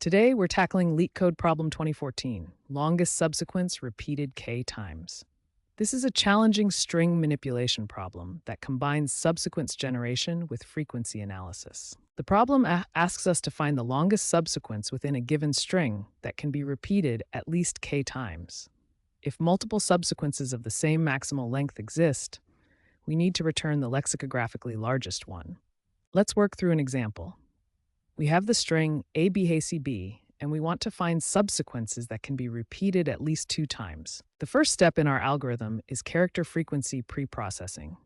Today, we're tackling Leetcode problem 2014, longest subsequence repeated k times. This is a challenging string manipulation problem that combines subsequence generation with frequency analysis. The problem asks us to find the longest subsequence within a given string that can be repeated at least k times. If multiple subsequences of the same maximal length exist, we need to return the lexicographically largest one. Let's work through an example. We have the string ABACB, and we want to find subsequences that can be repeated at least 2 times. The first step in our algorithm is character frequency preprocessing.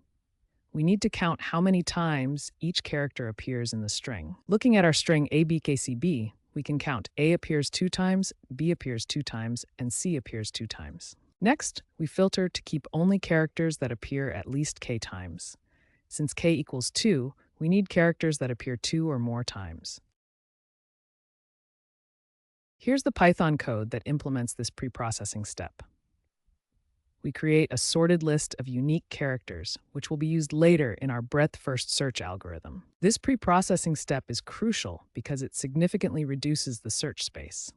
We need to count how many times each character appears in the string. Looking at our string ABKCB, we can count A appears 2 times, B appears 2 times, and C appears 2 times. Next, we filter to keep only characters that appear at least k times. Since k equals 2, we need characters that appear 2 or more times. Here's the Python code that implements this preprocessing step. We create a sorted list of unique characters, which will be used later in our breadth-first search algorithm. This preprocessing step is crucial because it significantly reduces the search space.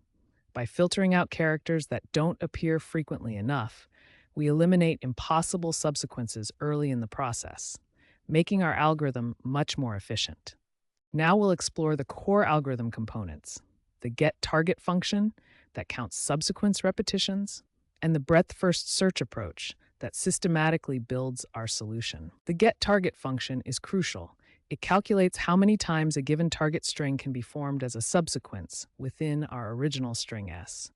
By filtering out characters that don't appear frequently enough, we eliminate impossible subsequences early in the process, making our algorithm much more efficient. Now we'll explore the core algorithm components: the getTarget function that counts subsequence repetitions, and the breadth-first search approach that systematically builds our solution. The getTarget function is crucial. It calculates how many times a given target string can be formed as a subsequence within our original string S.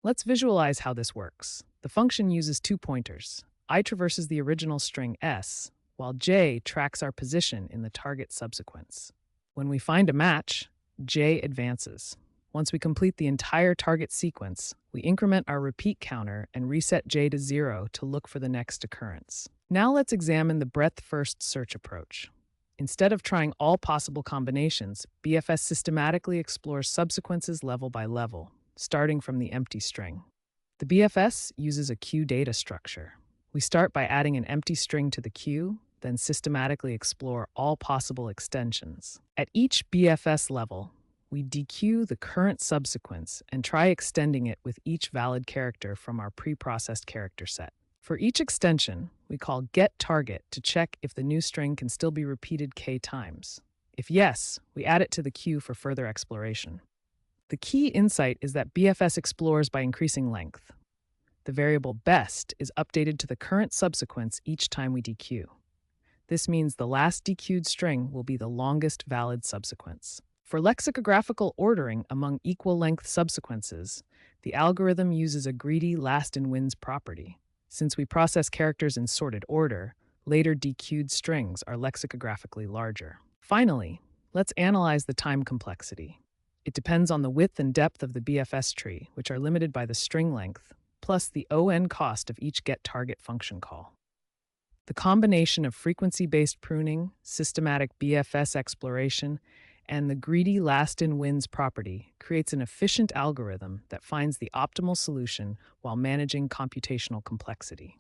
Let's visualize how this works. The function uses 2 pointers. I traverses the original string S, while J tracks our position in the target subsequence. When we find a match, J advances. Once we complete the entire target sequence, we increment our repeat counter and reset J to 0 to look for the next occurrence. Now let's examine the breadth-first search approach. Instead of trying all possible combinations, BFS systematically explores subsequences level by level, starting from the empty string. The BFS uses a queue data structure. We start by adding an empty string to the queue, then systematically explore all possible extensions. At each BFS level, we dequeue the current subsequence and try extending it with each valid character from our preprocessed character set. For each extension, we call getTarget to check if the new string can still be repeated k times. If yes, we add it to the queue for further exploration. The key insight is that BFS explores by increasing length. The variable best is updated to the current subsequence each time we dequeue. This means the last dequeued string will be the longest valid subsequence. For lexicographical ordering among equal-length subsequences, the algorithm uses a greedy last-in-wins property. Since we process characters in sorted order, later dequeued strings are lexicographically larger. Finally, let's analyze the time complexity. It depends on the width and depth of the BFS tree, which are limited by the string length, plus the ON cost of each getTarget function call. The combination of frequency-based pruning, systematic BFS exploration, and the greedy last-in-wins property creates an efficient algorithm that finds the optimal solution while managing computational complexity.